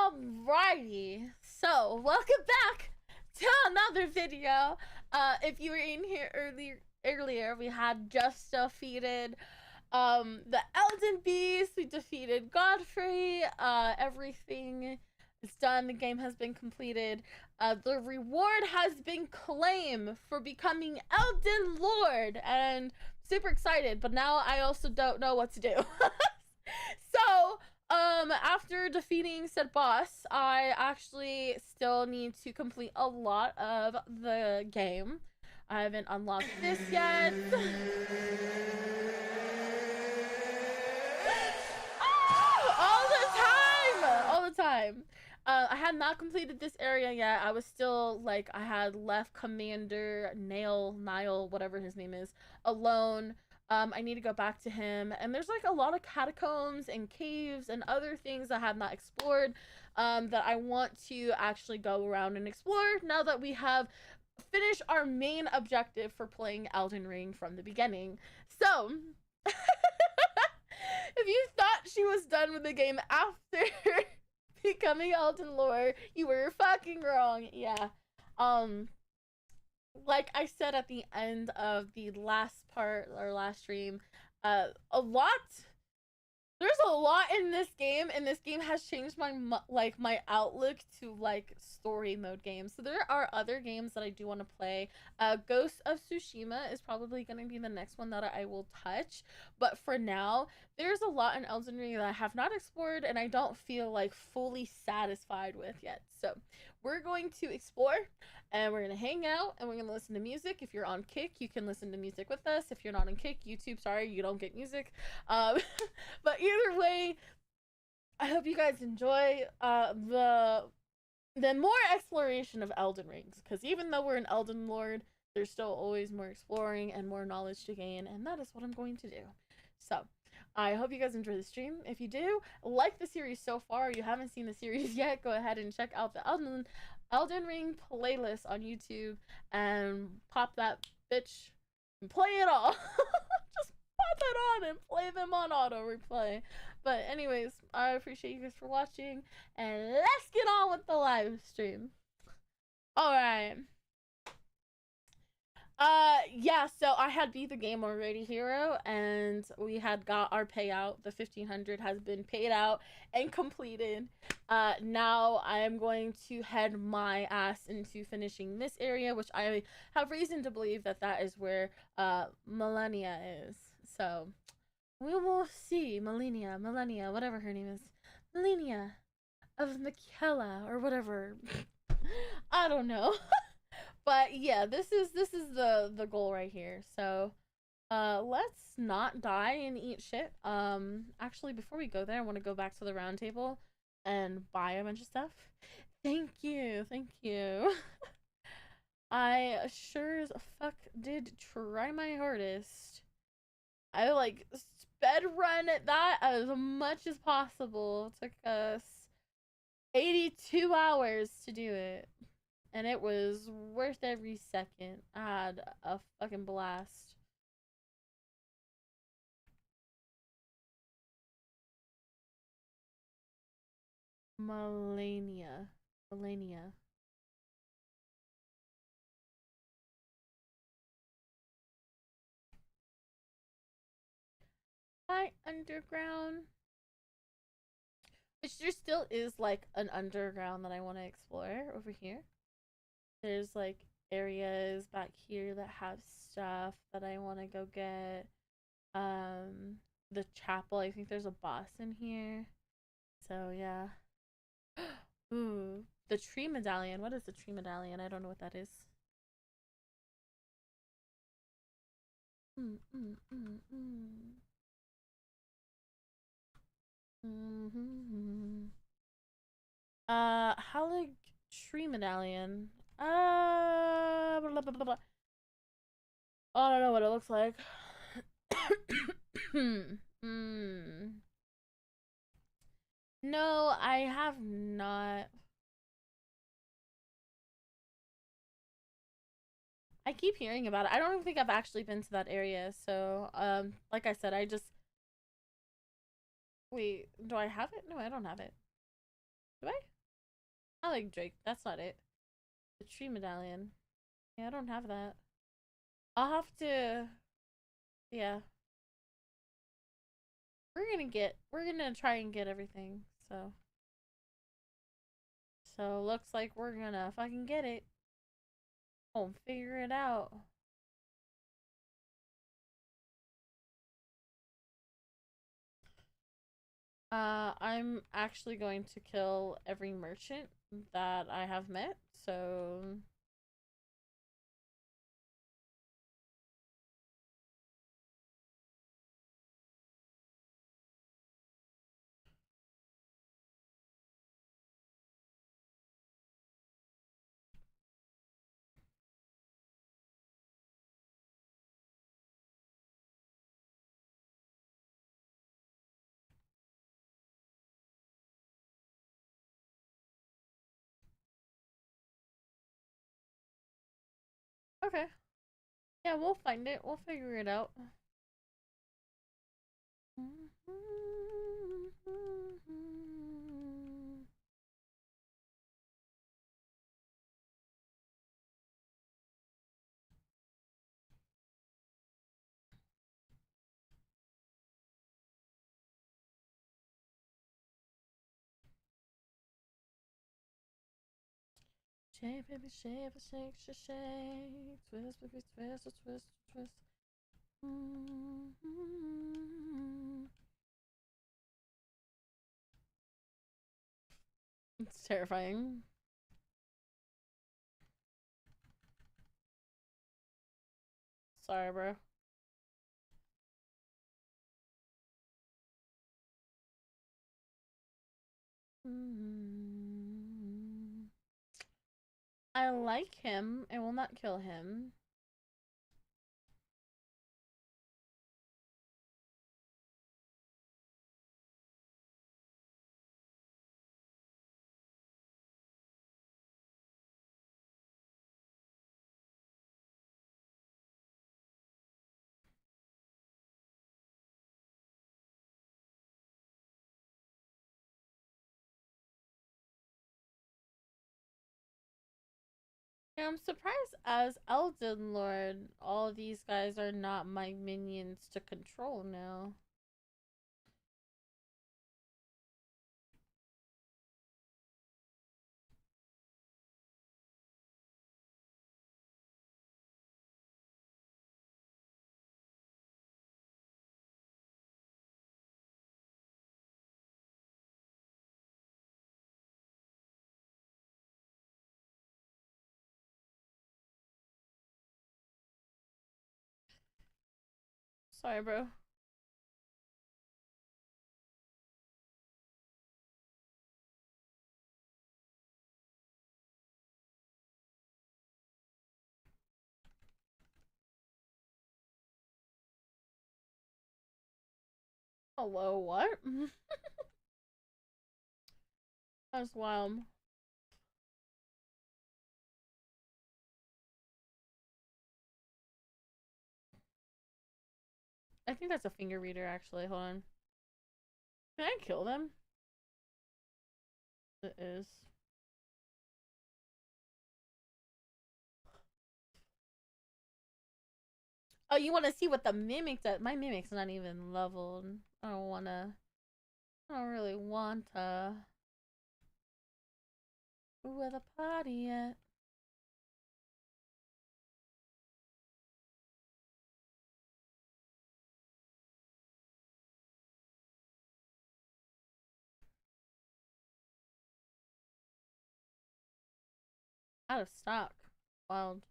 Alrighty, so welcome back to another video. If you were in here earlier, we had just defeated the Elden Beast. We defeated Godfrey. Everything is done. The game has been completed. The reward has been claimed for becoming Elden Lord, and super excited. But now I also don't know what to do. So after defeating said boss, I actually still need to complete a lot of the game. I haven't unlocked this yet. All the time. I had not completed this area yet. I was still like, I had left Commander Nile, whatever his name is, alone. I need to go back to him, and there's like a lot of catacombs and caves and other things I have not explored that I want to actually go around and explore now that we have finished our main objective for playing Elden Ring from the beginning. So if you thought she was done with the game after becoming Elden Lord, you were fucking wrong. Yeah. Like I said at the end of the last part or last stream, there's a lot in this game, and this game has changed my outlook to like story mode games. So there are other games that I do want to play. Ghost of Tsushima is probably going to be the next one that I will touch, but for now there's a lot in Elden Ring that I have not explored and I don't feel like fully satisfied with yet. So we're going to explore, and we're gonna hang out, and we're gonna listen to music. If you're on Kick, you can listen to music with us. If you're not on Kick, YouTube, sorry, you don't get music. But either way, I hope you guys enjoy the more exploration of Elden Rings, because even though we're an Elden Lord, there's still always more exploring and more knowledge to gain, and that is what I'm going to do. So I hope you guys enjoy the stream. If you do like the series so far, you haven't seen the series yet, go ahead and check out the Elden Ring playlist on YouTube and pop that bitch and play it all. Just pop it on and play them on auto replay. But anyways, I appreciate you guys for watching, and let's get on with the live stream. Alright. Yeah, so I had beat the game already, Hero, and we had got our payout. The 1500 has been paid out and completed. Now I am going to head my ass into finishing this area, which I have reason to believe that that is where Malenia is. So we will see. Malenia, whatever her name is. Malenia of Mikela or whatever. I don't know. But yeah, this is the goal right here. So let's not die and eat shit. Actually, before we go there, I want to go back to the round table and buy a bunch of stuff. Thank you. I sure as fuck did try my hardest. I like sped run that as much as possible. It took us 82 hours to do it, and it was worth every second. I had a fucking blast. Malenia. Hi, underground. Which there still is like an underground that I want to explore over here. There's like areas back here that have stuff that I want to go get. The chapel, I think there's a boss in here. So yeah. Ooh, the tree medallion. What is the tree medallion? I don't know what that is. Halig tree medallion. Blah, blah, blah. I don't know what it looks like. No, I have not. I keep hearing about it. I don't think I've actually been to that area. So, like I said, I just... Wait, do I have it? No, I don't have it. Do I like Drake. That's not it. The tree medallion. Yeah, I don't have that. I'll have to. Yeah, we're gonna try and get everything. So looks like we're gonna fucking get it. Oh, figure it out. I'm actually going to kill every merchant that I have met. So okay. Yeah, we'll find it. We'll figure it out. Shake, baby, shake, shake, shake, shake. Twist, baby, twist, twist, twist. It's terrifying. Sorry, bro. I like him. I will not kill him. Yeah, I'm surprised as Elden Lord, all these guys are not my minions to control now. Sorry, bro. Hello, what? That's wild. I think that's a finger reader, actually. Hold on. Can I kill them? It is. Oh, you want to see what the mimic does? My mimic's not even leveled. I don't wanna. I don't really want to. Where the party at? Out of stock. Wild.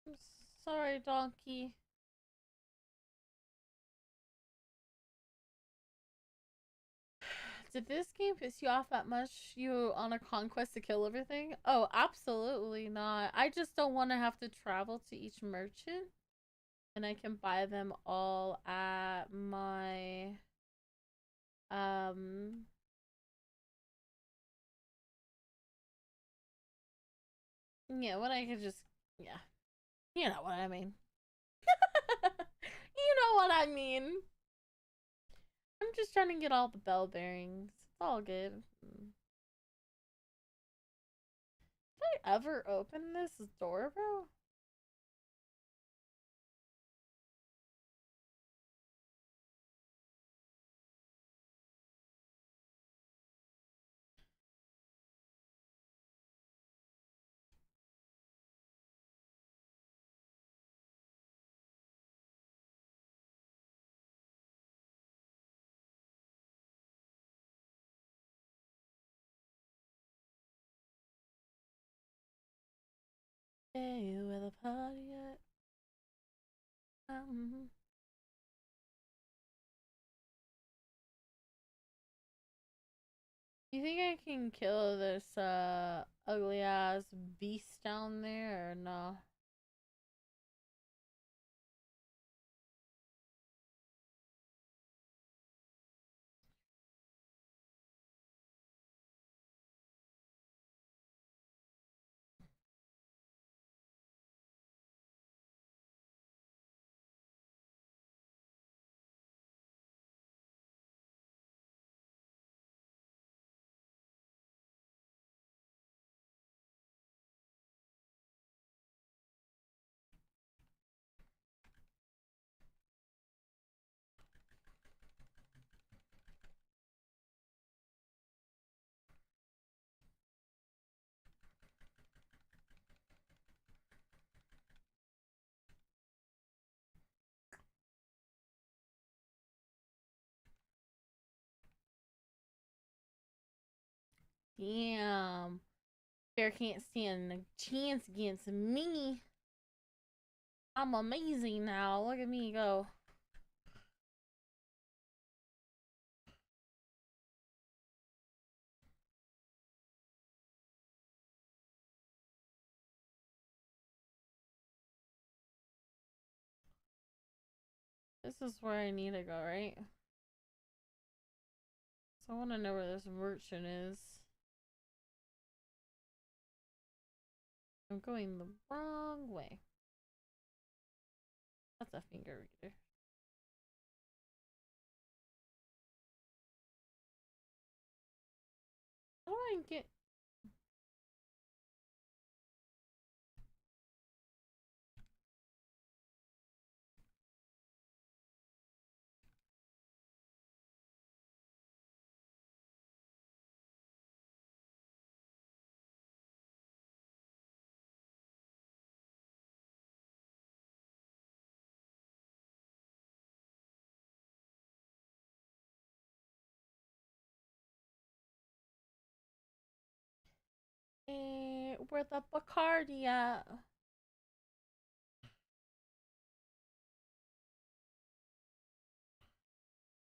I'm sorry, donkey. Did this game piss you off that much? You on a conquest to kill everything? Oh, absolutely not. I just don't want to have to travel to each merchant, and I can buy them all at my um Yeah, when I could just, yeah, you know what I mean. You know what I mean. I'm just trying to get all the bell bearings. It's all good. Did I ever open this door, bro? Hey, where the party at? Um, you think I can kill this ugly ass beast down there or no? Damn. Bear can't stand a chance against me. I'm amazing now. Look at me go. This is where I need to go, right? So I want to know where this merchant is. I'm going the wrong way. That's a finger reader. How do I get... where the Bacardi at?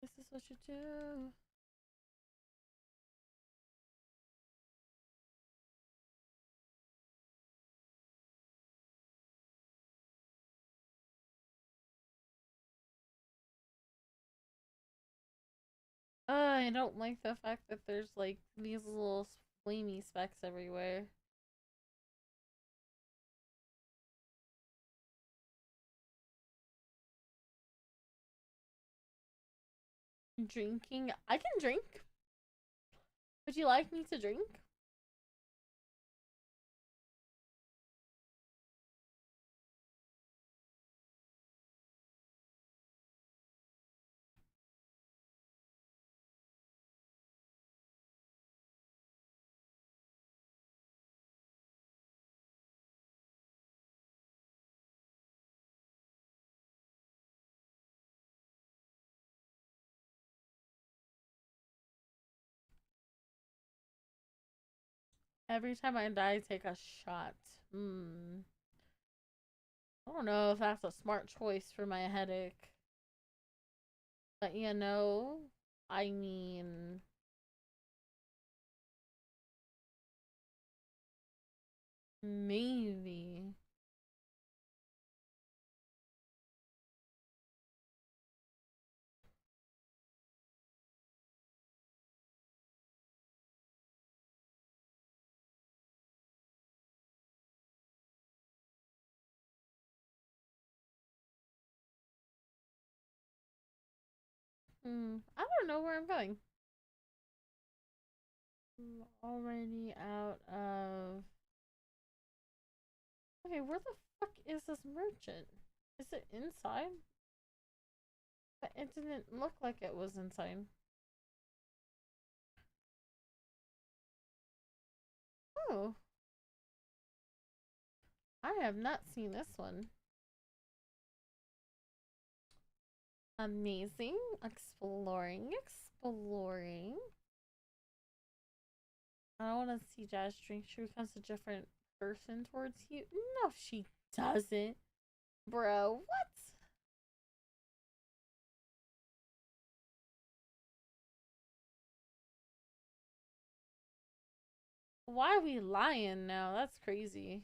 This is what you do. I don't like the fact that there's like these little flamey specks everywhere. Drinking. I can drink. Would you like me to drink? Every time I die, take a shot. I don't know if that's a smart choice for my headache. But you know, I mean, maybe. I don't know where I'm going. I'm already out of. Okay, where the fuck is this merchant? Is it inside? But it didn't look like it was inside. Oh, I have not seen this one. Amazing. Exploring. I don't want to see Jazz drink. She becomes a different person towards you. No, she doesn't. Bro, what? Why are we lying now? That's crazy.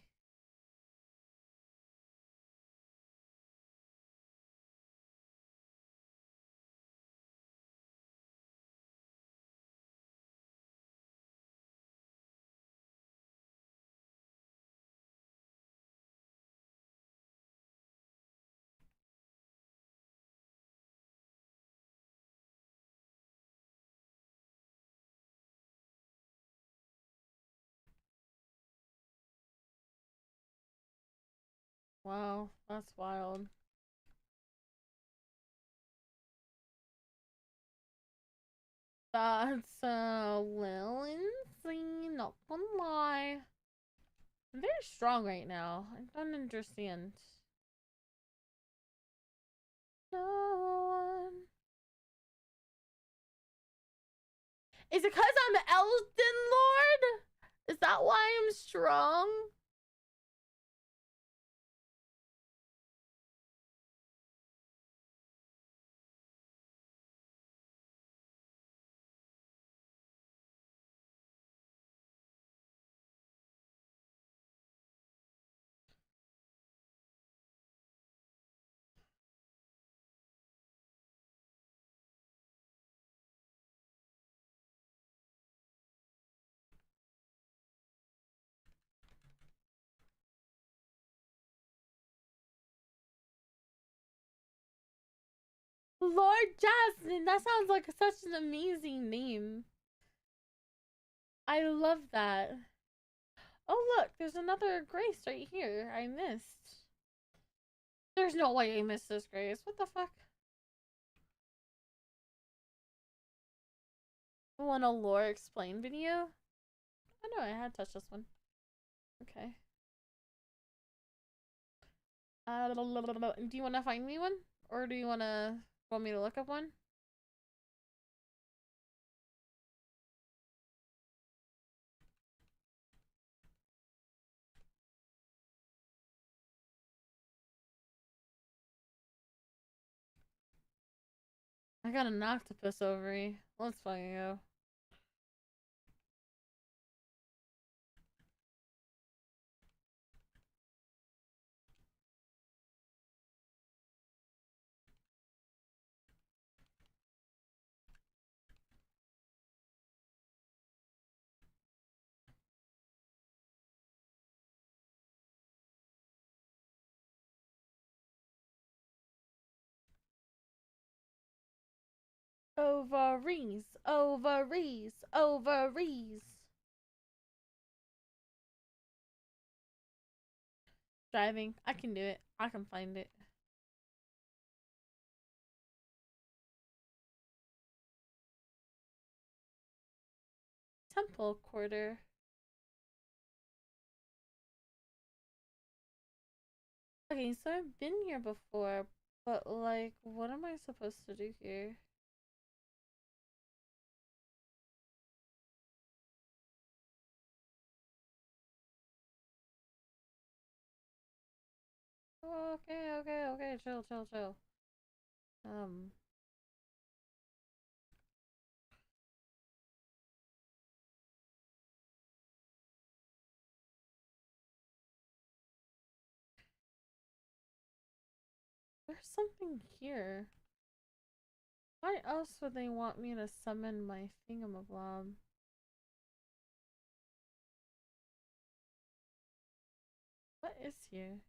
Wow, that's wild. That's a little insane, not gonna lie. I'm very strong right now. I don't understand. No one. Is it because I'm Elden Lord? Is that why I'm strong? Lord Jasmine, that sounds like such an amazing name. I love that. Oh, look, there's another Grace right here. I missed. There's no way I missed this Grace. What the fuck? Want a lore explain video? Oh no, I had touched this one. Okay. Do you want to find me one? Or do you want me to look up one? I got an octopus ovary. Let's fucking go. Ovaries, ovaries, ovaries. Driving. I can do it. I can find it. Temple quarter. Okay, so I've been here before, but like, what am I supposed to do here? Oh, okay. Chill. Um, there's something here. Why else would they want me to summon my thingamablob? What is here?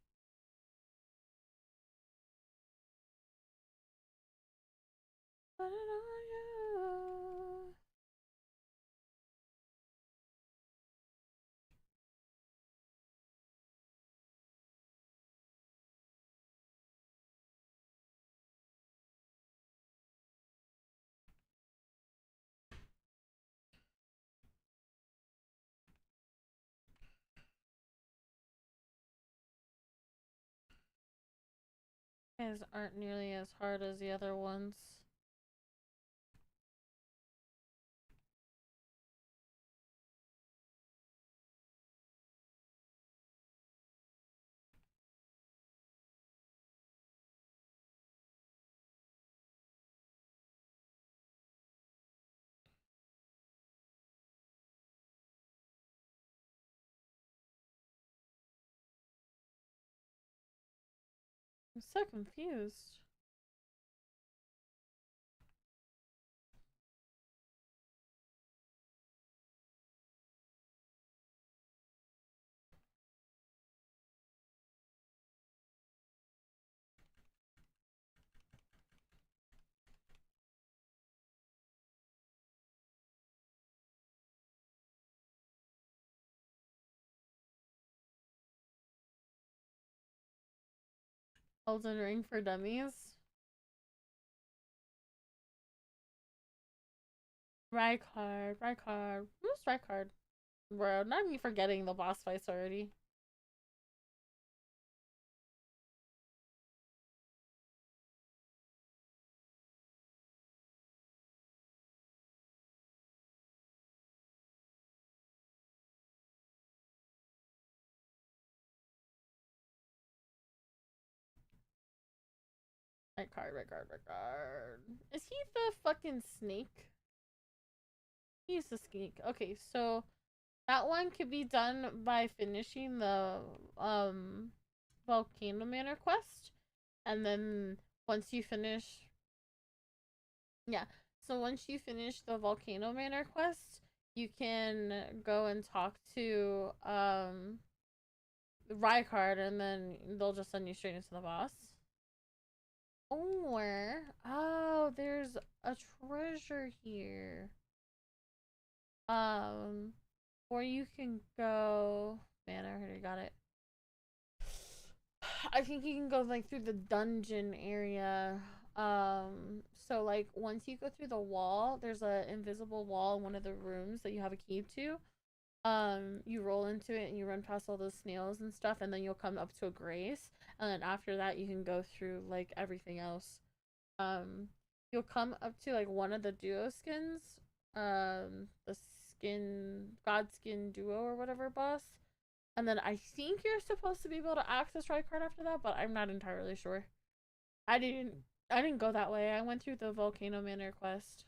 Put it on you. Guys aren't nearly as hard as the other ones. I'm so confused. Elden Ring for dummies. Rykard. Who's Rykard? Bro, not me forgetting the boss fights already. Rykard. Is he the fucking snake? He's the snake. Okay, so that one could be done by finishing the Volcano Manor quest. And then once you finish, yeah. So once you finish the Volcano Manor quest, you can go and talk to Rykard, and then they'll just send you straight into the boss. Or there's a treasure here. Um, or you can go. Man, I already got it. I think you can go like through the dungeon area. So like once you go through the wall, there's an invisible wall in one of the rooms that you have a key to. You roll into it and you run past all those snails and stuff, and then you'll come up to a grace, and then after that you can go through like everything else. Um, you'll come up to like one of the duo skins, the god skin duo or whatever boss, and then I think you're supposed to be able to access Rykard after that, but I'm not entirely sure. I didn't I didn't go that way. I went through the Volcano Manor quest.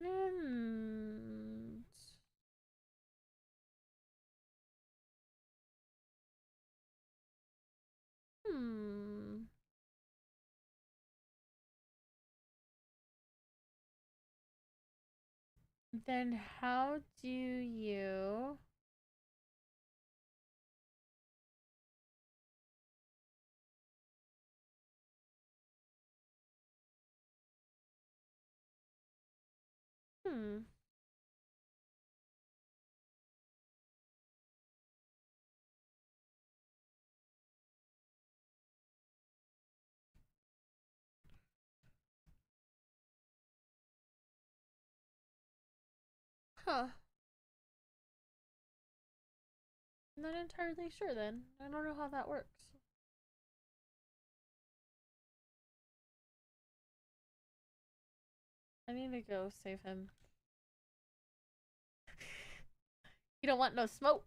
Hmm. Hmm. Then how do you hmm. Huh. I'm not entirely sure then. I don't know how that works. I need to go save him. You don't want no smoke.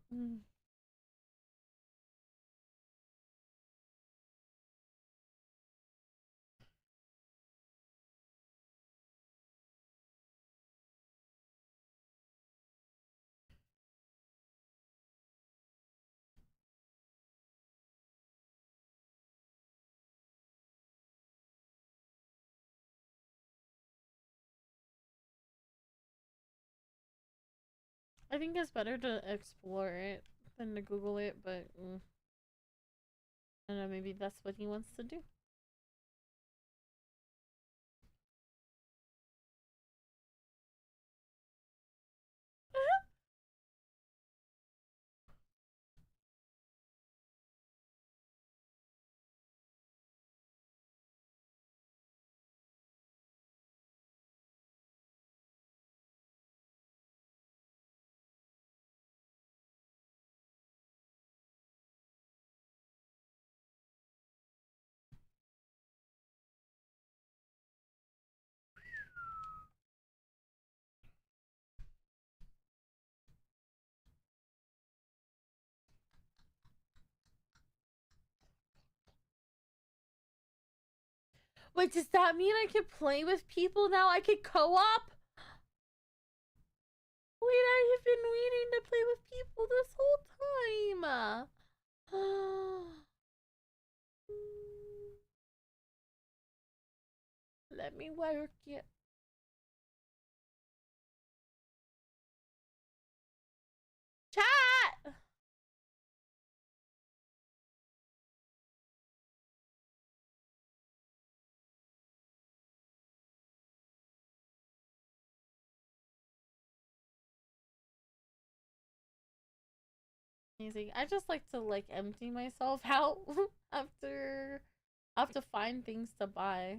I think it's better to explore it than to Google it, but I don't know, maybe that's what he wants to do. Wait, does that mean I can play with people now? I can co-op? Wait, I have been waiting to play with people this whole time. Let me work it. Chat! Easy. I just like to like empty myself out after I have to find things to buy.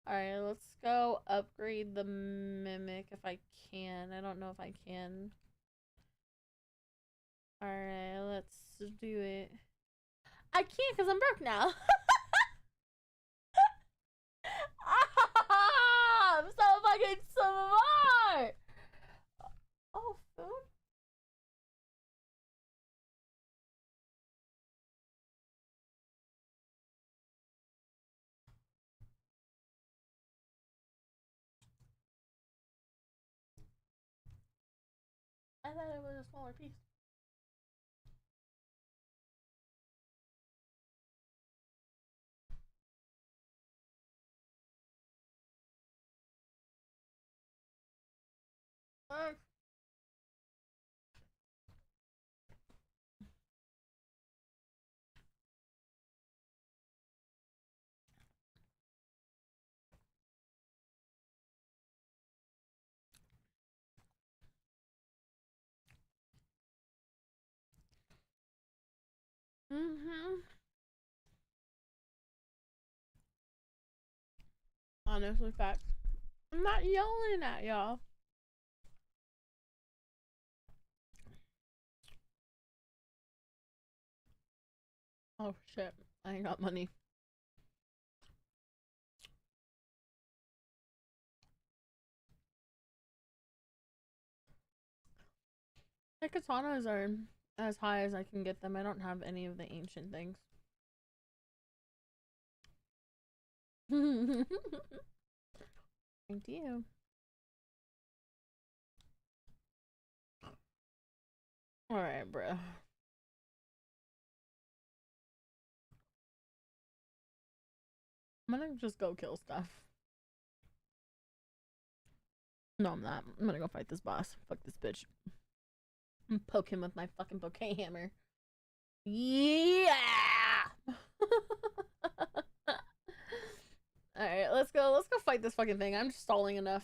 Alright, let's go upgrade the mimic if I can. I don't know if I can. Alright, let's do it. I can't because I'm broke now. I'm so fucking smart! Oh, food? I thought it was a smaller piece. Mm-hmm. Honestly, fact. I'm not yelling at y'all. Oh shit. I ain't got money. My katanas are as high as I can get them. I don't have any of the ancient things. Thank you. Alright, bro. I'm gonna just go kill stuff. No, I'm not. I'm gonna go fight this boss. Fuck this bitch. I'm poke him with my fucking bouquet hammer. Yeah! Alright, let's go. Let's go fight this fucking thing. I'm stalling enough.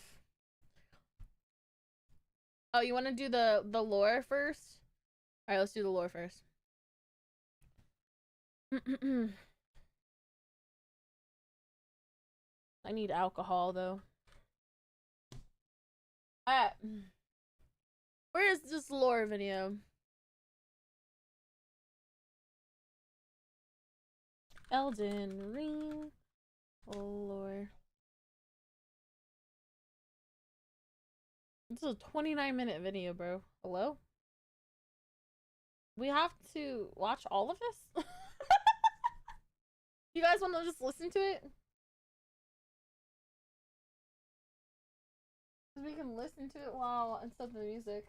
Oh, you wanna do the lore first? Alright, let's do the lore first. I need alcohol though. Alright. Where is this lore video? Elden Ring lore. This is a 29-minute video, bro. Hello? We have to watch all of this? You guys want to just listen to it? We can listen to it while instead of the music.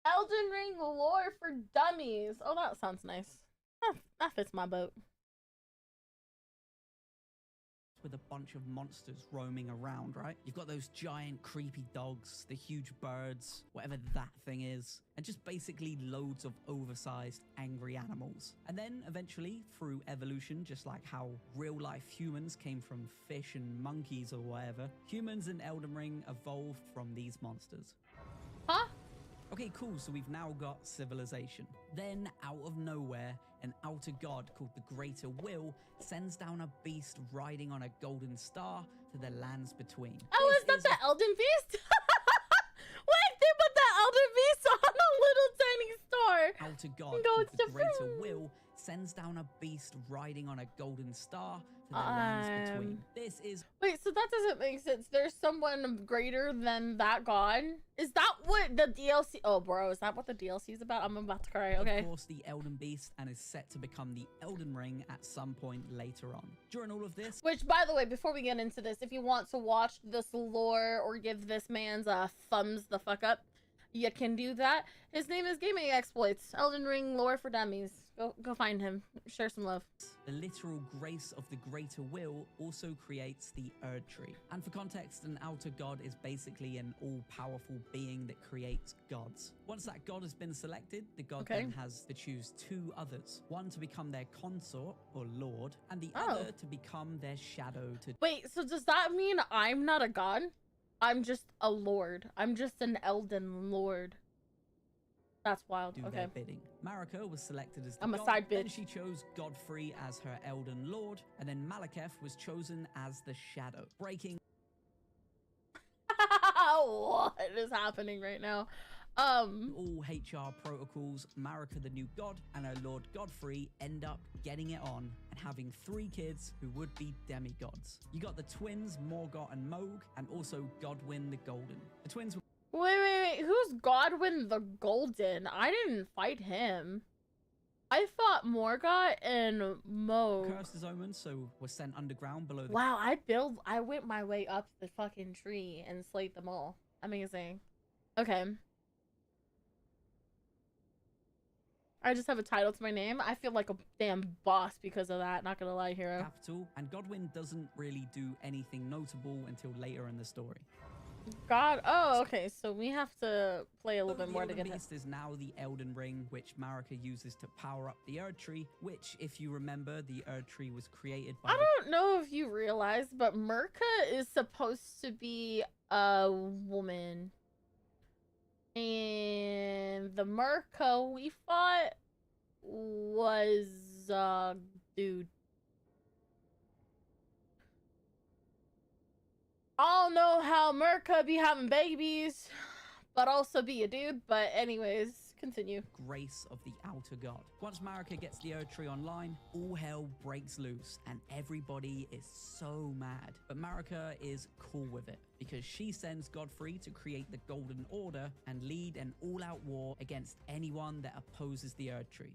Elden Ring lore for dummies. Oh, that sounds nice. That fits my boat. with a bunch of monsters roaming around, right? You've got those giant creepy dogs, the huge birds, whatever that thing is, and just basically loads of oversized angry animals. And then eventually, through evolution, just like how real life humans came from fish and monkeys or whatever, humans in Elden Ring evolved from these monsters. Huh? Okay, cool, so we've now got civilization. Then, out of nowhere, an outer god called the Greater Will sends down a beast riding on a golden star to the lands between. Oh, is that the Elden Beast? Wait, they put the Elden Beast on a little tiny star. Outer god called the Greater Will sends down a beast riding on a golden star to the lands between. This is... Wait, so that doesn't make sense. There's someone greater than that god? Is that what the DLC... Oh, bro, is that what the DLC is about? I'm about to cry, okay. Of course, the Elden Beast, and is set to become the Elden Ring at some point later on. During all of this... Which, by the way, before we get into this, if you want to watch this lore or give this man's thumbs the fuck up, you can do that. His name is Gaming Exploits. Elden Ring lore for dummies. Go find him. Share some love. The literal grace of the Greater Will also creates the Erd Tree. And for context, an outer god is basically an all-powerful being that creates gods. Once that god has been selected, the god then has to choose two others. One to become their consort, or lord, and the other to become their shadow to... Wait, so does that mean I'm not a god? I'm just a lord. I'm just an Elden Lord. That's wild. Do their bidding. Marika was selected as the I'm a god, side bitch. Then she chose Godfrey as her Elden Lord, and then Malekith was chosen as the Shadow, breaking... What is happening right now? All HR protocols, Marika the new god and her Lord Godfrey end up getting it on and having 3 kids who would be demigods. You got the twins, Morgott and Mohg, and also Godwyn the Golden. The twins were... Wait. Who's Godwyn the Golden? I didn't fight him. I fought Morgott and Mohg. Cursed as omens, so were sent underground below the... Wow, I went my way up the fucking tree and slayed them all. Amazing. Okay. I just have a title to my name. I feel like a damn boss because of that. Not gonna lie, hero. Capital, and Godwyn doesn't really do anything notable until later in the story. God, oh, okay. So we have to play a little bit more to get him. The Beast is now the Elden Ring, which Marika uses to power up the Erd Tree, which, if you remember, the Erd Tree was created by... I don't know if you realize, but Mirka is supposed to be a woman. And the Mirka we fought was dude. I don't know how Mirka be having babies, but also be a dude. But anyways, continue. Grace of the Outer God. Once Marika gets the Erd Tree online, all hell breaks loose and everybody is so mad. But Marika is cool with it because she sends Godfrey to create the Golden Order and lead an all-out war against anyone that opposes the Erd Tree.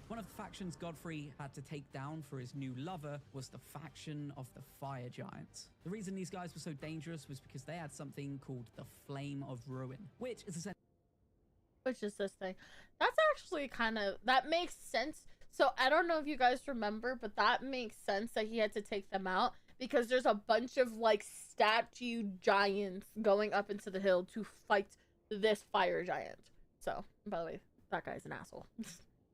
One of the factions Godfrey had to take down for his new lover was the faction of the Fire Giants. The reason these guys were so dangerous was because they had something called the Flame of Ruin, which is essentially... Which is this thing. That's actually kind of... That makes sense. So I don't know if you guys remember, but that makes sense that he had to take them out because there's a bunch of like statue giants going up into the hill to fight this fire giant. So, by the way, that guy's an asshole.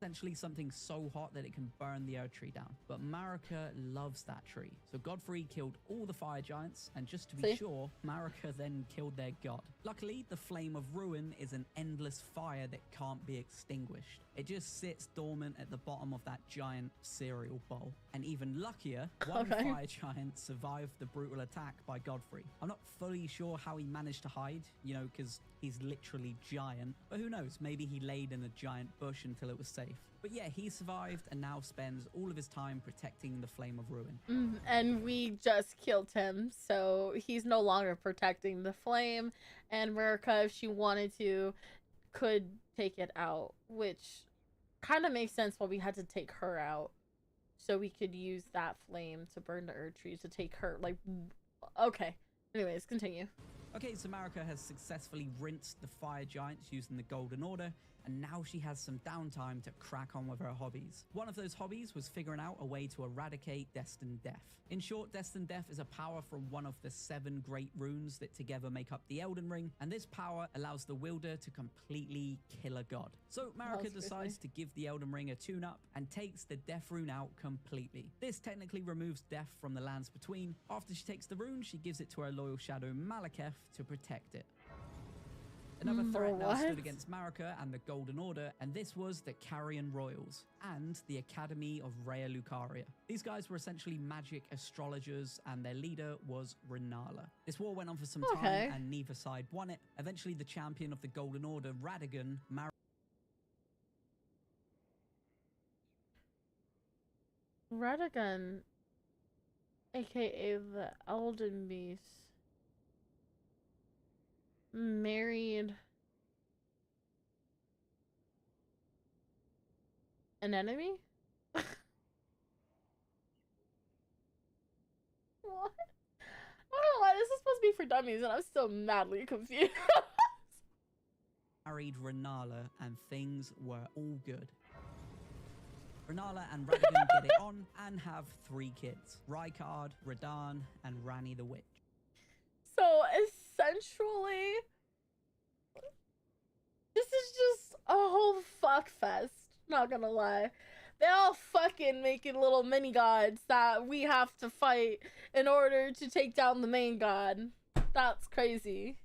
Essentially something so hot that it can burn the Erd Tree down. But Marika loves that tree. So Godfrey killed all the fire giants, and just to be sure, Marika then killed their god. Luckily, the Flame of Ruin is an endless fire that can't be extinguished. It just sits dormant at the bottom of that giant cereal bowl. And even luckier, one fire giant survived the brutal attack by Godfrey. I'm not fully sure how he managed to hide, you know, because he's literally giant. But who knows, maybe he laid in a giant bush until it was safe. But yeah, he survived and now spends all of his time protecting the Flame of Ruin. And we just killed him, so he's no longer protecting the flame. And Mirka, if she wanted to, could take it out, which kind of makes sense why we had to take her out. So we could use that flame to burn the Erd Tree to take her, like, okay. Anyways, continue. Okay, so Marika has successfully rinsed the fire giants using the Golden Order, and now she has some downtime to crack on with her hobbies. One of those hobbies was figuring out a way to eradicate Destined Death. In short, Destined Death is a power from one of the 7 great runes that together make up the Elden Ring, and this power allows the wielder to completely kill a god. So Marika decides to give the Elden Ring a tune-up and takes the Death rune out completely. This technically removes death from the lands between. After she takes the rune, she gives it to her loyal shadow Malekith to protect it. Another threat now stood against Marika and the Golden Order, and this was the Carrion Royals and the Academy of Rhea Lucaria. These guys were essentially magic astrologers, and their leader was Renala. This war went on for some time, and neither side won it. Eventually, the champion of the Golden Order, Radagon, Radagon, aka the Elden Beast, married an enemy? What? I don't know why this is supposed to be for dummies and I'm still madly confused. married Renala, and things were all good. Renala and Radagon get it on and have 3 kids: Rykard, Radahn, and Ranni the Witch. So essentially, this is just a whole fuck fest, not gonna lie. They all fucking making little mini gods that we have to fight in order to take down the main god. That's crazy.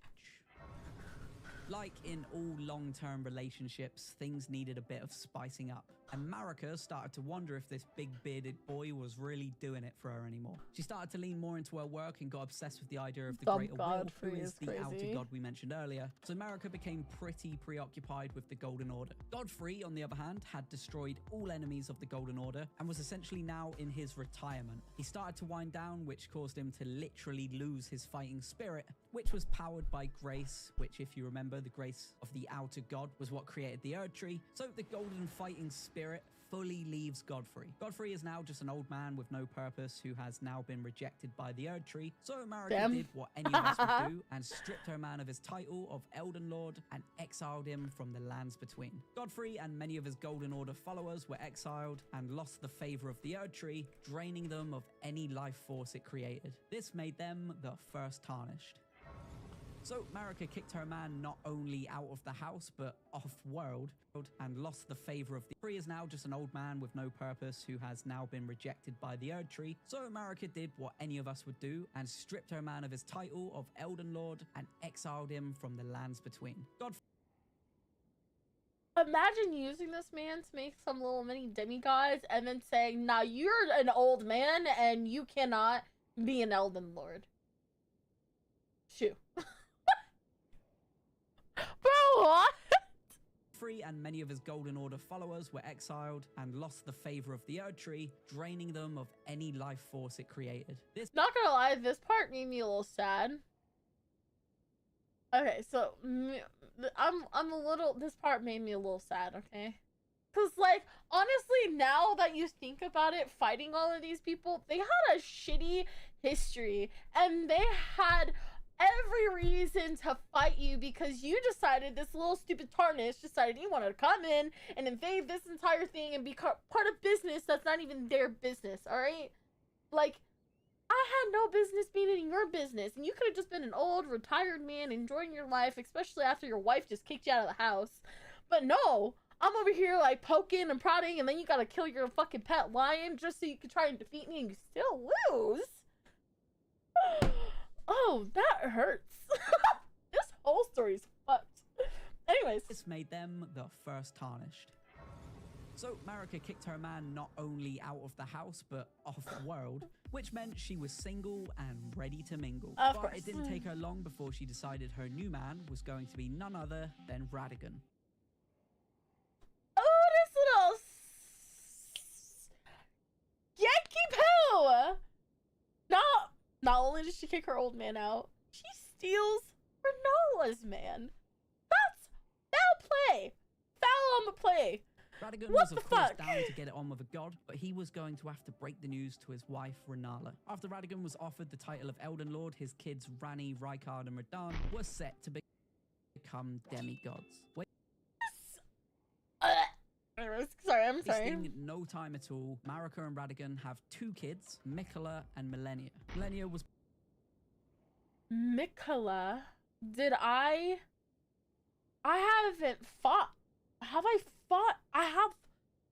Like in all long-term relationships, things needed a bit of spicing up, and Marika started to wonder if this big-bearded boy was really doing it for her anymore. She started to lean more into her work and got obsessed with the idea of the Greater Will, who is the outer god we mentioned earlier. So Marika became pretty preoccupied with the Golden Order. Godfrey, on the other hand, had destroyed all enemies of the Golden Order and was essentially now in his retirement. He started to wind down, which caused him to literally lose his fighting spirit, which was powered by grace, which, if you remember, the grace of the outer god was what created the Erd Tree. So the golden fighting spirit fully leaves Godfrey. Godfrey is now just an old man with no purpose who has now been rejected by the Erd Tree. So Marika did what any of us would do and stripped her man of his title of Elden Lord and exiled him from the lands between. Godfrey and many of his Golden Order followers were exiled and lost the favor of the Erd Tree, draining them of any life force it created. This made them the first Tarnished. So Marika kicked her man not only out of the house, but off-world, and lost the favor of the Tree. Is now just an old man with no purpose who has now been rejected by the Erd Tree. So Marika did what any of us would do and stripped her man of his title of Elden Lord and exiled him from the lands between. Imagine using this man to make some little mini demigods and then saying, "Now you're an old man and you cannot be an Elden Lord." Shoo. Bro, what? Free and many of his Golden Order followers were exiled and lost the favor of the Erd Tree, draining them of any life force it created. This, not gonna lie, this part made me a little sad. Okay, so I'm a little, this part made me a little sad, okay? Because, like, honestly, now that you think about it, fighting all of these people, they had a shitty history, and they had every reason to fight you because you decided, this little stupid Tarnish decided he wanted to come in and invade this entire thing and be part of business that's not even their business, alright? Like, I had no business being in your business, and you could have just been an old, retired man enjoying your life, especially after your wife just kicked you out of the house. But no, I'm over here, like, poking and prodding, and then you gotta kill your fucking pet lion just so you can try and defeat me, and you still lose? Oh, that hurts. This whole story's fucked. Anyways. This made them the first Tarnished. So Marika kicked her man not only out of the house, but off-world, which meant she was single and ready to mingle. Of but course. It didn't take her long before she decided her new man was going to be none other than Radagon. Oh, this little Yankee poo! Not only did she kick her old man out, she steals Renala's man. That's foul play. Foul on the play. Radagon What was, the of course, fuck? down to get it on with a god, but he was going to have to break the news to his wife, Renala. After Radagon was offered the title of Elden Lord, his kids, Ranni, Rykard, and Radahn, were set to become demigods. Sorry, I'm sorry. Wasting no time at all, Marika and Radagon have 2 kids, Miquella and Malenia. Malenia was... Miquella? Did I haven't fought. Have I fought? I have.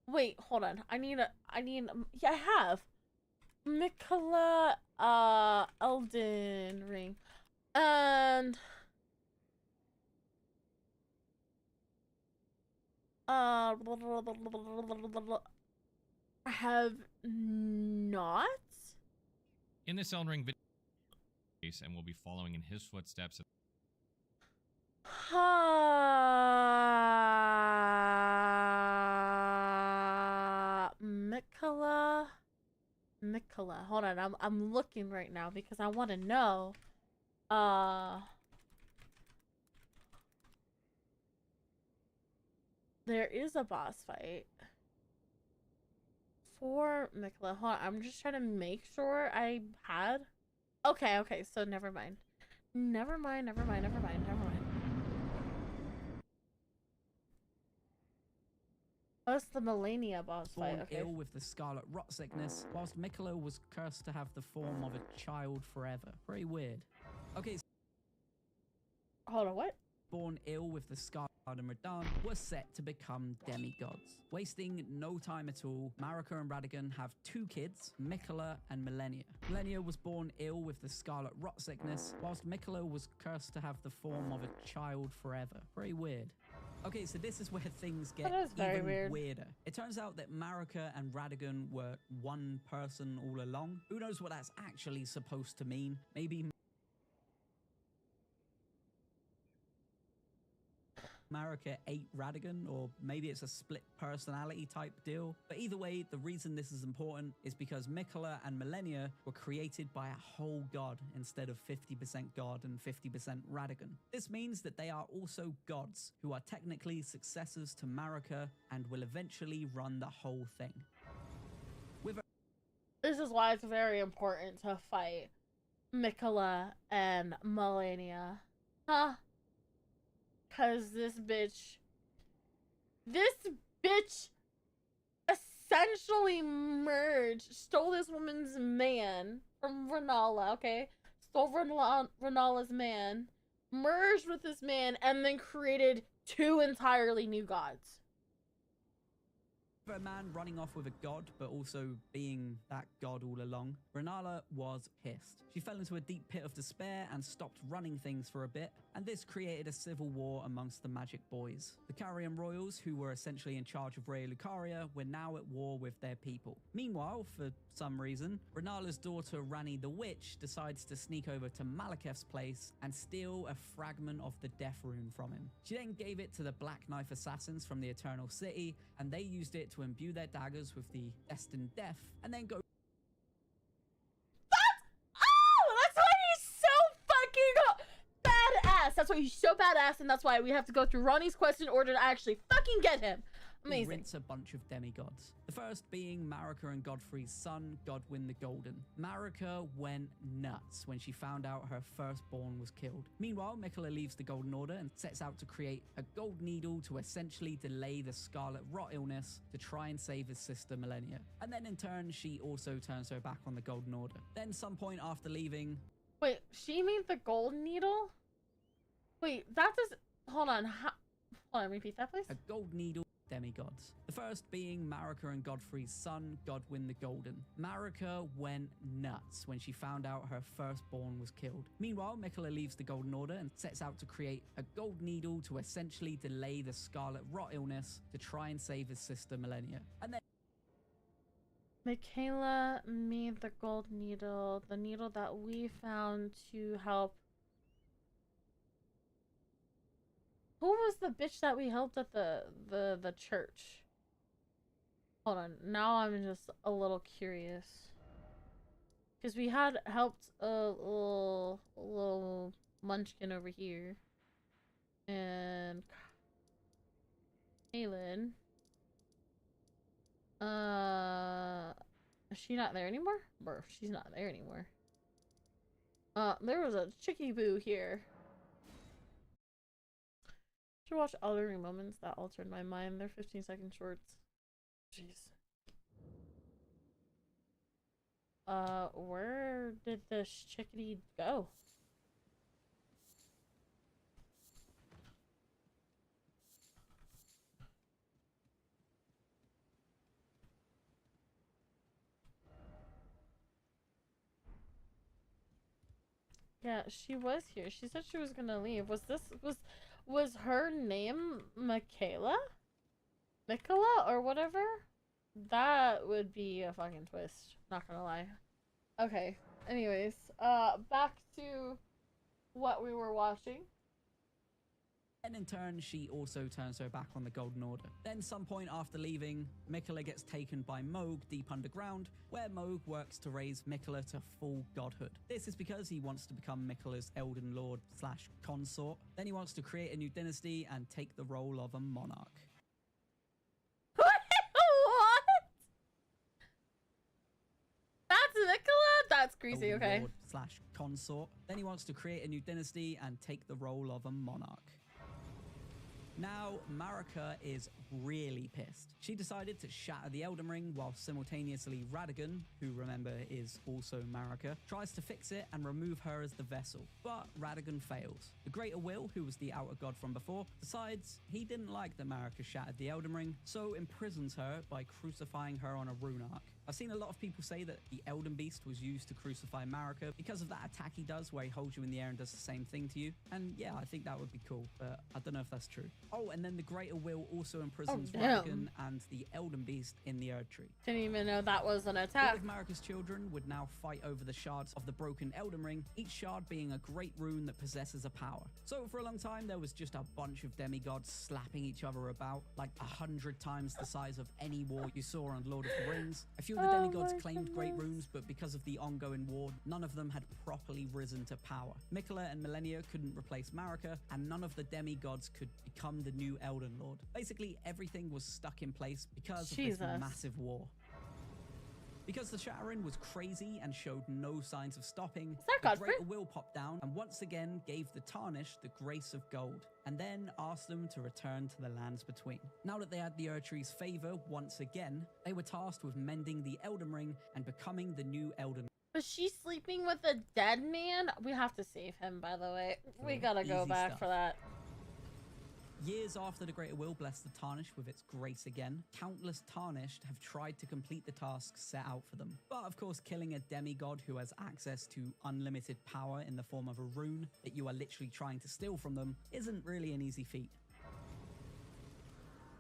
Wait, hold on. Yeah, I have. Miquella, Elden Ring. And I have not. In this Elden Ring video, and we'll be following in his footsteps. Miquella. Hold on, I'm looking right now because I want to know. There is a boss fight for Miquella. Hold on, I'm just trying to make sure I had. Okay, so never mind. Never mind. Oh, it's the Malenia boss fight. Born Okay. ill with the scarlet rot sickness, whilst Miquella was cursed to have the form of a child forever. Very weird. Okay, so Hold on, what? born ill with the scarlet and Radahn were set to become demigods. Wasting no time at all, Marika and Radagon have 2 kids, Miquella and Malenia. Malenia was born ill with the scarlet rot sickness, whilst Miquella was cursed to have the form of a child forever. Very weird. Okay, so this is where things get even weirder. It turns out that Marika and Radagon were one person all along. Who knows what that's actually supposed to mean? Maybe Marika ate Radagon, or maybe it's a split personality type deal. But either way, the reason this is important is because Miquella and Malenia were created by a whole god instead of 50% god and 50% Radagon. This means that they are also gods who are technically successors to Marika and will eventually run the whole thing. This is why it's very important to fight Miquella and Malenia. Huh? Cause this bitch essentially stole this woman's man from Renala, okay? Stole Renala's man, merged with this man, and then created 2 entirely new gods. A man running off with a god, but also being that god all along, Renala was pissed. She fell into a deep pit of despair and stopped running things for a bit, and this created a civil war amongst the magic boys. The Carian royals, who were essentially in charge of Raya Lucaria, were now at war with their people. Meanwhile, for some reason, Renala's daughter Ranni the Witch decides to sneak over to Malekith's place and steal a fragment of the Death Rune from him. She then gave it to the Black Knife assassins from the Eternal City, and they used it to imbue their daggers with the destined death, and then go... That's why he's so fucking badass. That's why he's so badass, and that's why we have to go through Ronnie's quest in order to actually fucking get him. Amazing. Rinse a bunch of demigods. The first being Marika and Godfrey's son, Godwyn the Golden. Marika went nuts when she found out her firstborn was killed. Meanwhile, Miquella leaves the Golden Order and sets out to create a gold needle to essentially delay the Scarlet Rot illness to try and save his sister Malenia. And then in turn, she also turns her back on the Golden Order. Then some point after leaving... Wait, she made the gold needle? Wait, that does... Hold on, repeat that, please. A gold needle... demigods. The first being Marika and Godfrey's son, Godwyn the Golden. Marika went nuts when she found out her firstborn was killed. Meanwhile, Miquella leaves the Golden Order and sets out to create a gold needle to essentially delay the Scarlet Rot illness to try and save his sister Malenia. And then Miquella made the gold needle, the needle that we found to help. Who was the bitch that we helped at the church? Hold on, now I'm just a little curious. Because we had helped a little munchkin over here. And Kaylin. Is she not there anymore? Burf, she's not there anymore. There was a chicky boo here. Should watch Elden Ring moments that altered my mind. They're 15-second shorts. Jeez. Where did this chickadee go? Yeah, she was here. She said she was gonna leave. Was her name Michaela? Mikola or whatever? That would be a fucking twist. Not gonna lie. Okay. Anyways, back to what we were watching. And in turn, she also turns her back on the Golden Order. Then, some point after leaving, Mikola gets taken by Moog deep underground, where Moog works to raise Mikola to full godhood. This is because he wants to become Mikola's Elden Lord / consort. Then he wants to create a new dynasty and take the role of a monarch. What? That's Mikola? That's greasy, Elden okay. Lord / consort. Then he wants to create a new dynasty and take the role of a monarch. Now, Marika is really pissed. She decided to shatter the Elden Ring while simultaneously Radagon, who remember is also Marika, tries to fix it and remove her as the vessel. But Radagon fails. The Greater Will, who was the outer god from before, decides he didn't like that Marika shattered the Elden Ring, so imprisons her by crucifying her on a rune arc. I've seen a lot of people say that the Elden Beast was used to crucify Marika because of that attack he does where he holds you in the air and does the same thing to you. And yeah, I think that would be cool, but I don't know if that's true. Oh, and then the Greater Will also imprisons Radagon and the Elden Beast in the Erd Tree. Didn't even know that was an All attack. of Marika's children would now fight over the shards of the broken Elden Ring, each shard being a great rune that possesses a power. So for a long time, there was just a bunch of demigods slapping each other about, like 100 times the size of any war you saw on Lord of the Rings. A few of the demigods claimed great runes, but because of the ongoing war, none of them had properly risen to power. Mikola and Malenia couldn't replace Marika, and none of the demigods could become the new Elden Lord. Basically, everything was stuck in place because of this massive war. Because the shattering was crazy and showed no signs of stopping, the Greater Will popped down and once again gave the Tarnished the grace of gold, and then asked them to return to the lands between. Now that they had the Erd Tree's favor once again, they were tasked with mending the Elden Ring and becoming the new Elden. Was she sleeping with a dead man? We have to save him, by the way. We gotta go back for that. Years after the Greater Will blessed the Tarnished with its grace again, countless Tarnished have tried to complete the tasks set out for them. But of course, killing a demigod who has access to unlimited power in the form of a rune that you are literally trying to steal from them isn't really an easy feat.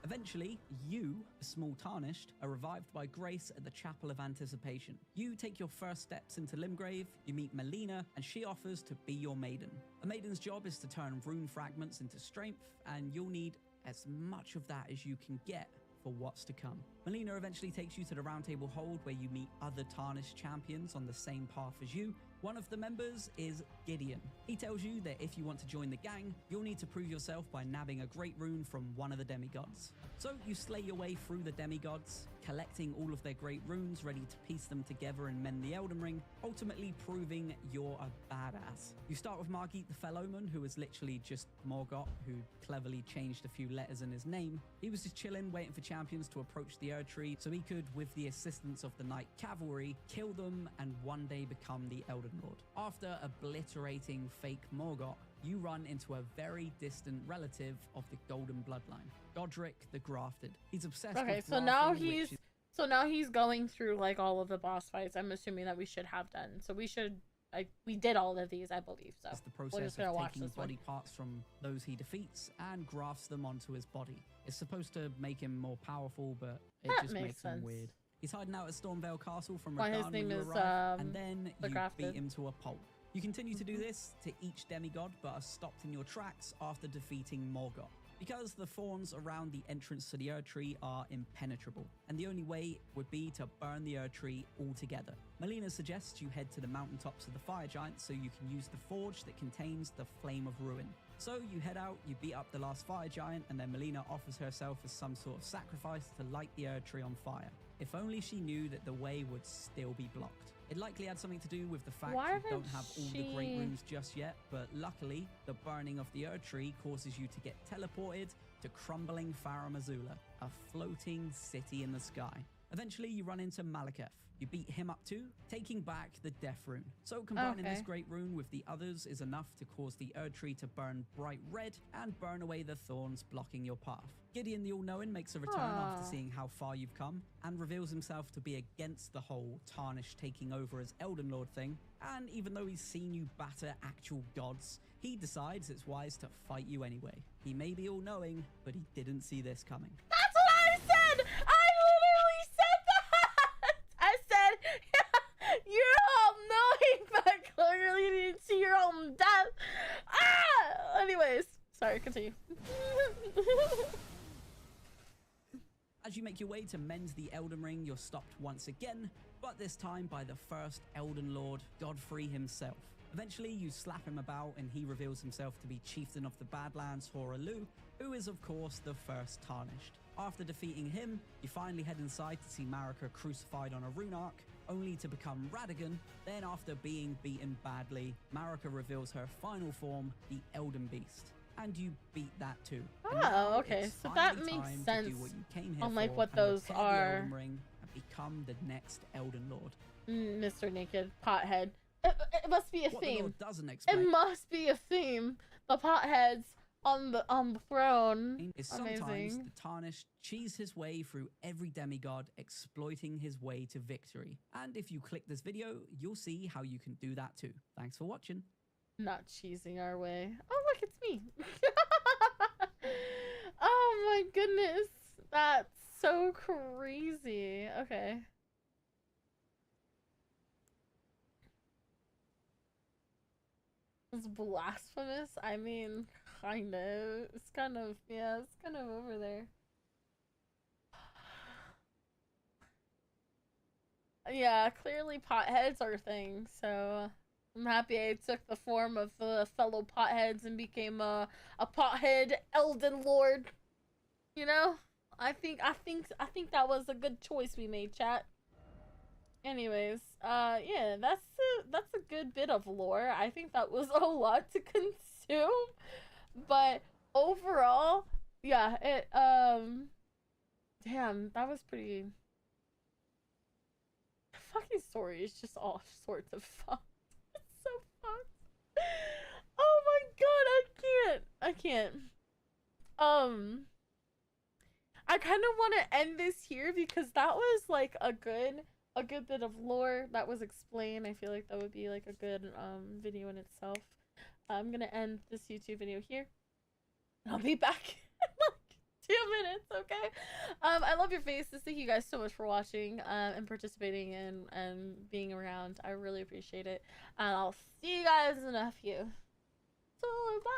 Eventually, you, a small Tarnished, are revived by Grace at the Chapel of Anticipation. You take your first steps into Limgrave, you meet Malenia, and she offers to be your maiden. A maiden's job is to turn rune fragments into strength, and you'll need as much of that as you can get for what's to come. Malenia eventually takes you to the Round Table Hold, where you meet other Tarnished champions on the same path as you. One of the members is Gideon. He tells you that if you want to join the gang, you'll need to prove yourself by nabbing a great rune from one of the demigods. So you slay your way through the demigods, collecting all of their great runes, ready to piece them together and mend the Elden Ring, ultimately proving you're a badass. You start with Margit the Fellowman, who is literally just Morgoth, who cleverly changed a few letters in his name. He was just chilling, waiting for champions to approach the Erd Tree so he could, with the assistance of the Knight Cavalry, kill them and one day become the Elden Lord. After obliterating fake Morgoth, you run into a very distant relative of the Golden Bloodline, Godric the Grafted. He's obsessed with Okay, so now he's going through like all of the boss fights. I'm assuming that we should have done. So we did all of these, I believe. So it's the process of taking body parts from those he defeats and grafts them onto his body. It's supposed to make him more powerful, but it just makes him weird. He's hiding out at Stormvale Castle from Radahn when you arrive, and then you beat him to a pulp. You continue to do this to each demigod, but are stopped in your tracks after defeating Morgoth, because the thorns around the entrance to the Erd Tree are impenetrable, and the only way would be to burn the Erd Tree altogether. Malenia suggests you head to the mountaintops of the Fire Giants so you can use the forge that contains the Flame of Ruin. So you head out, you beat up the last fire giant, and then Malenia offers herself as some sort of sacrifice to light the Erd tree on fire. If only she knew that the way would still be blocked. It likely had something to do with the fact you don't have all the great runes just yet, but luckily, the burning of the Erd tree causes you to get teleported to crumbling Farum Azula, a floating city in the sky. Eventually, you run into Malekith. You beat him up too, taking back the Death Rune. So combining this great rune with the others is enough to cause the Erd tree to burn bright red and burn away the thorns blocking your path. Gideon the All-Knowing makes a return after seeing how far you've come and reveals himself to be against the whole Tarnished taking over as Elden Lord thing. And even though he's seen you batter actual gods, he decides it's wise to fight you anyway. He may be all-knowing, but he didn't see this coming. That's what I said! I literally said that! I said, you're all-knowing, but clearly you didn't see your own death. Ah! Anyways, sorry, continue. As you make your way to mend the Elden Ring, you're stopped once again, but this time by the first Elden Lord, Godfrey himself. Eventually, you slap him about and he reveals himself to be Chieftain of the Badlands, Hoarah, who is of course the first Tarnished. After defeating him, you finally head inside to see Marika crucified on a rune arc, only to become Radagon. Then after being beaten badly, Marika reveals her final form, the Elden Beast. And you beat that too. Oh, okay. So that makes sense on like what those are. And become the next Elden Lord. Mr. Naked Pothead. It must be a what theme. The Lord doesn't explain. It must be a theme. The potheads on the throne. Is sometimes the Tarnished cheese his way through every demigod, exploiting his way to victory. And if you click this video, you'll see how you can do that too. Thanks for watching. Not cheesing our way. Oh, look, it's me. Oh my goodness. That's so crazy. Okay. It's blasphemous. I mean, kind of. It's kind of, yeah, it's kind of over there. Yeah, clearly potheads are a thing, so I'm happy I took the form of the fellow potheads and became a pothead Elden Lord. You know? I think that was a good choice we made, chat. Anyways, yeah, that's a good bit of lore. I think that was a lot to consume, but overall, yeah, it damn, that was pretty. The fucking story is just all sorts of fun. It's so fun. Oh my god, I can't. I kind of want to end this here because that was like a good bit of lore that was explained. I feel like that would be like a good video in itself. I'm gonna end this YouTube video here. I'll be back in like 2 minutes, okay? I love your faces. Thank you guys so much for watching and participating and being around. I really appreciate it. And I'll see you guys in a few. So bye.